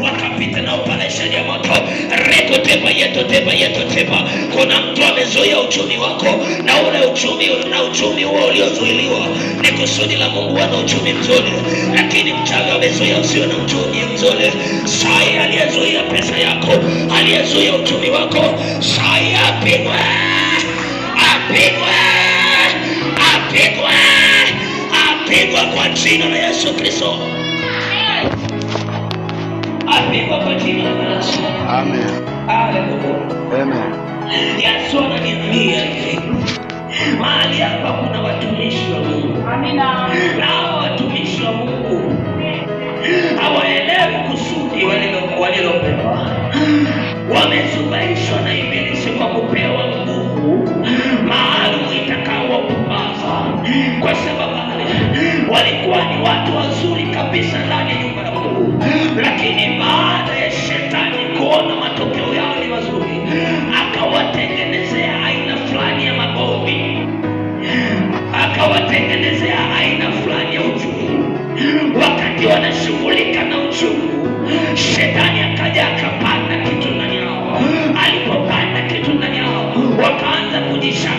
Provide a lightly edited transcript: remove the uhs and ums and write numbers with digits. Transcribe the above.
wakapita na operation ya moto reko tepa yeto tepa. Kuna mtu amezuia uchumi wako, na ule uchumi huo uliozuiliwa ni kusudi la Mungu ana uchumi mzuri, lakini mchawi amezuia usiwe na uchumi mzuri. Sai aliyezuia pesa yako, aliyezuia uchumi wako, sai apigwe kwa jina la Yesu Kristo. Apigwa kwa jina la Yesu. Amen. Haleluya. Amen. Yesu ananiambia hivi, mahali hapa kuna watumishi wa Mungu. Amina. Na watumishi wa Mungu hawaelewi kusudi walilopewa. Wamezubaishwa na ibilisi kwa kupewa nguvu maalum itakao kupaza, kwa sababu walikuwa ni watu wazuri kabisa ndani ya nyumba ya Mungu, lakini baada ya shetani kuona matokeo yao ni mazuri, akawatengenezea aina fulani ya magombi, akawatengenezea aina fulani ya uchungu. Wakati wanashughulika na uchungu, shetani akaja akapanda kitu ndani yao. Alipopanda kitu ndani yao, wakaanza kujisha